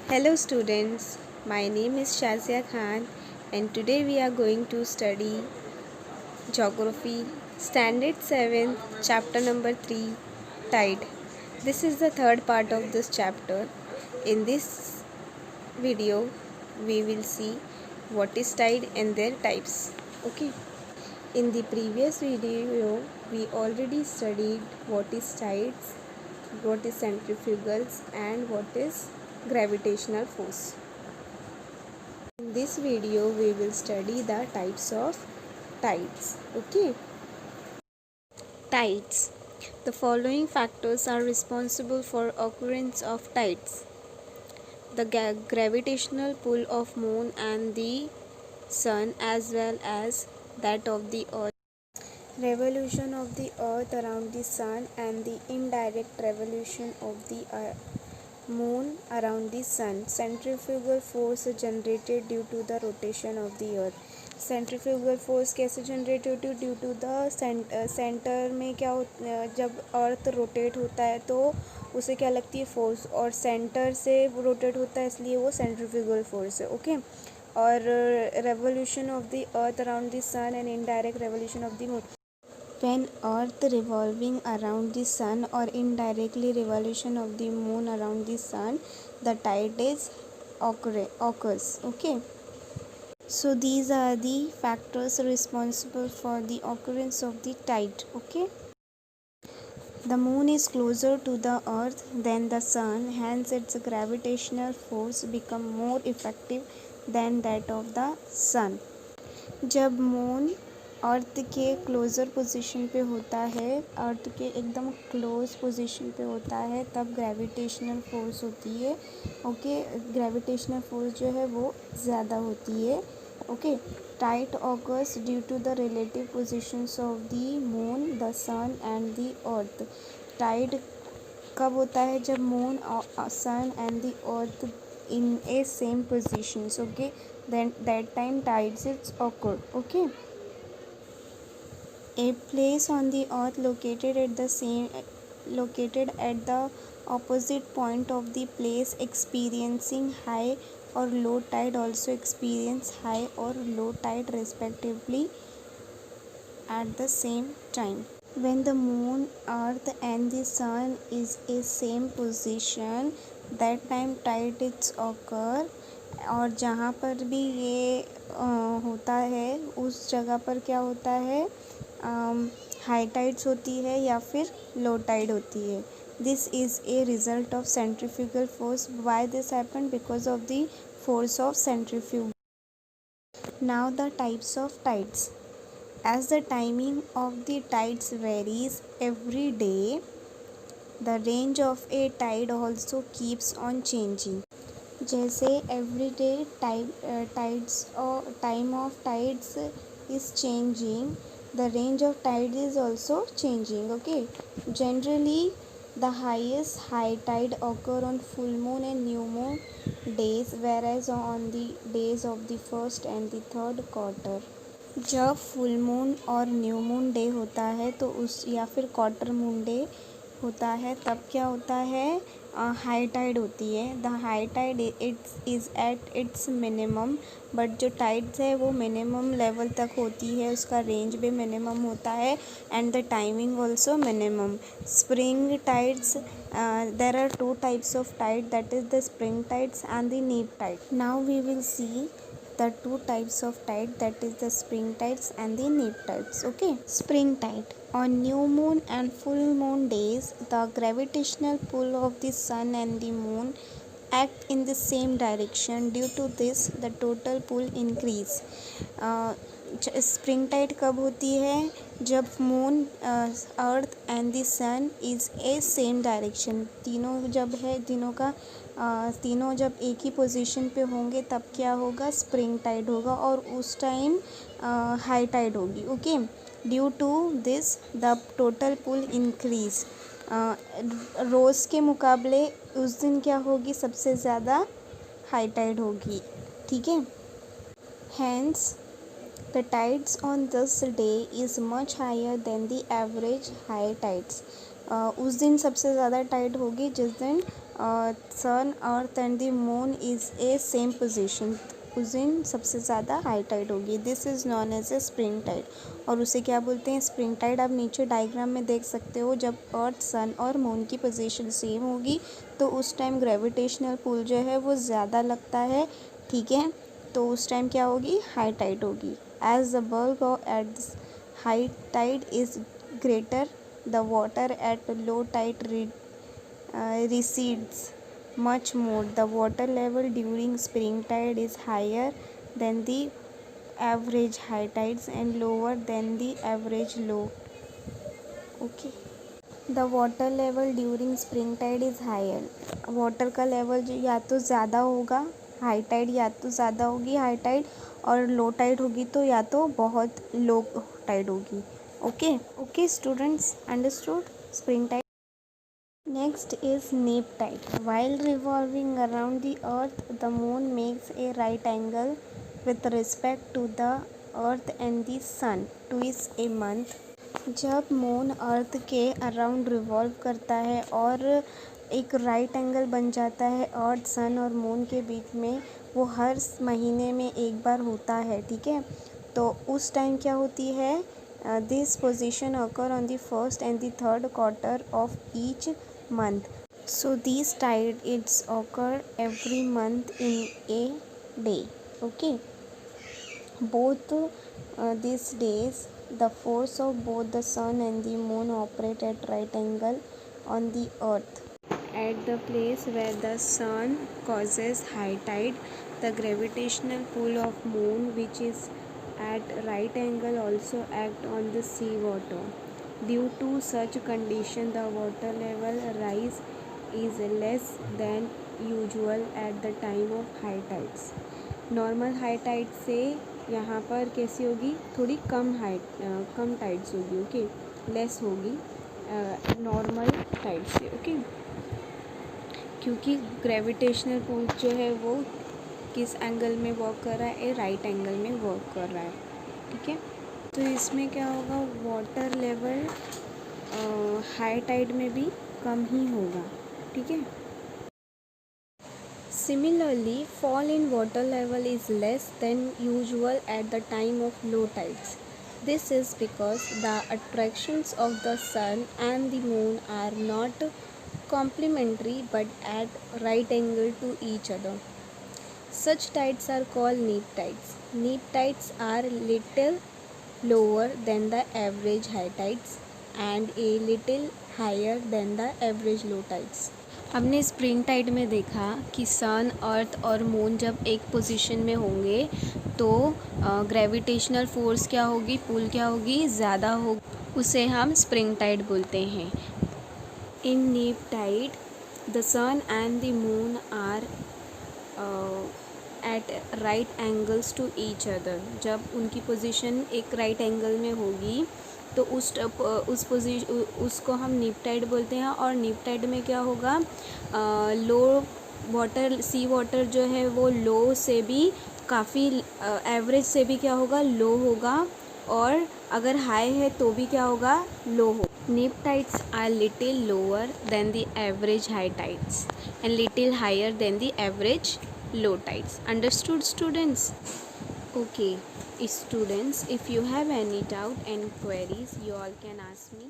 Hello students, my name is Shazia Khan and today we are going to study Geography Standard 7 chapter number 3 Tide. This is the third part of this chapter. In this video we will see what is tide and their types. Okay. In the previous video we already studied what is tides, what is centrifugals and what is gravitational force. In this video we will study the types of tides. Okay. Tides. The following factors are responsible for occurrence of tides. The gravitational pull of moon and the sun as well as that of the earth. Revolution of the earth around the sun and the indirect revolution of the moon around the sun. Centrifugal force generated due to the rotation of the earth. Centrifugal force कैसे generate होती है? Due to the centre में क्या जब earth rotate होता है तो उसे क्या लगती है? फोर्स, और सेंटर से रोटेट होता है इसलिए वो सेंट्रीफ्यूगल फोर्स है. ओके. और revolution of the earth around the sun and indirect revolution of the moon. When Earth revolving around the sun or indirectly revolution of the moon around the sun, the tide is occurs. Okay. So these are the factors responsible for the occurrence of the tide. Okay. The moon is closer to the earth than the sun, hence its gravitational force become more effective than that of the sun. जब moon अर्थ के closure position पे होता है, अर्थ के एकदम close position पे होता है, तब ग्रेविटेशनल फोर्स होती है. ओके. ग्रेविटेशनल फोर्स जो है वो ज़्यादा होती है. Okay. Tide occurs due to the relative positions of the moon, the sun and the earth. Tide कब होता है? जब moon, sun and the earth in a same positions. Okay. Then that time tides is occurred. Okay. A place on the earth located at the opposite point of the place experiencing high or low tide also experience high or low tide respectively at the same time. When the moon, earth and the sun is a same position, that time tide is occur. और जहाँ पर भी ये होता है उस जगह पर क्या होता है? हाई टाइड्स होती है या फिर लो टाइड होती है. This is a result of centrifugal force. Why this happen? Because of the force of centrifuge. Now the types of tides. As the timing of the tides varies every day, the range of a tide also keeps on changing. जैसे every day tides or time of tides is changing, the range of tides is also changing. Okay. Generally, the highest high tide occur on full moon and new moon days, whereas on the days of the first and the third quarter. जब full moon और new moon day होता है तो उस या फिर quarter moon day होता है तब क्या होता है? हाई टाइड होती है. The high tide is at its minimum, but जो टाइड्स है वो मिनिमम लेवल तक होती है, उसका रेंज भी मिनिमम होता है and the timing also minimum. Spring tides, there are two types of tide, that is the spring tides and the neap tide. Now we will see the two types of tide, that is the spring tides and the neap tides. Okay. Spring tide. On new moon and full moon days, the gravitational pull of the sun and the moon act in the same direction. Due to this, the total pull increase. Spring tide कब होती है? जब moon, earth and the sun is a same direction. तीनों जब है, तीनों जब एक ही पोजीशन पे होंगे तब क्या होगा? स्प्रिंग टाइड होगा और उस टाइम हाई टाइड होगी. Okay. Due to this the total pull increase. रोज़ के मुकाबले उस दिन क्या होगी? सबसे ज़्यादा हाई टाइड होगी. ठीक है. Hence the tides on this day is much higher than the average high tides. उस दिन सबसे ज़्यादा टाइड होगी जिस दिन sun earth and the moon is a same position, उस दिन सबसे ज़्यादा हाई टाइड होगी। This is known as a spring tide, और उसे क्या बोलते हैं? Spring tide. आप नीचे डायग्राम में देख सकते हो, जब अर्थ, सन और मून की पोजीशन सेम होगी तो उस टाइम ग्रेविटेशनल पुल जो है वो ज़्यादा लगता है, ठीक है। तो उस टाइम क्या होगी? हाई टाइड होगी। As the bulk at high tide is greater, the water at low tide recedes much more. The water level during spring tide is higher than the average high tides and lower than the average low. Okay. The water level during spring tide is higher. Water का level जो या तो ज़्यादा होगा, high Tide या तो ज़्यादा होगी हाई टाइड, और लो टाइड होगी तो या तो बहुत लो टाइड होगी। Okay students, understood spring tide. Next is neap tide. While revolving around the earth, the moon makes a right angle with respect to the earth and the sun twice a month. जब moon अर्थ के around revolve करता है और एक right angle बन जाता है अर्थ, सन और मून के बीच में, वो हर महीने में एक बार होता है, ठीक है। तो उस टाइम क्या होती है? This position occur on the first and the third quarter of each month. So these tides occur every month in a day. Okay. Both these days, the force of both the sun and the moon operate at right angle on the earth. At the place where the sun causes high tide, the gravitational pull of moon, which is at right angle, also act on the sea water. Due to such condition, the water level rise is less than usual at the time of high tides. Normal high tide से यहाँ पर कैसी होगी? थोड़ी कम tides होगी, okay, less होगी normal tide से, ओके, क्योंकि ग्रेविटेशनल पुल जो है वो किस एंगल में वर्क कर रहा है? राइट एंगल में वर्क कर रहा है, ठीक है। तो इसमें क्या होगा? वाटर लेवल हाई टाइड में भी कम ही होगा, ठीक है। Similarly, fall in water level is less than usual at the time of low tides. This is because the attractions of the sun and the moon are not complementary but at right angle to each other. Such tides are called neap tides. Neap tides are little lower than the average high tides and a little higher than the average low tides. हमने spring Tide में देखा कि सन, अर्थ और moon जब एक position में होंगे तो ग्रेविटेशनल फोर्स क्या होगी? पुल क्या होगी? ज़्यादा होगी, उसे हम स्प्रिंग टाइड बोलते हैं। In neap tide the sun and the moon are at right angles to each other. जब उनकी पोजीशन एक राइट एंगल में होगी तो उसको हम नीप टाइड बोलते हैं। और नीप टाइड में क्या होगा? लो वाटर, सी वाटर जो है वो लो से भी काफ़ी, एवरेज से भी क्या होगा? लो होगा, और अगर हाई है तो भी क्या होगा? लो हो। Neap tides are little lower than the average high tides and little higher than the average low tides. Understood students? Okay students, if you have any doubt and queries, you all can ask me.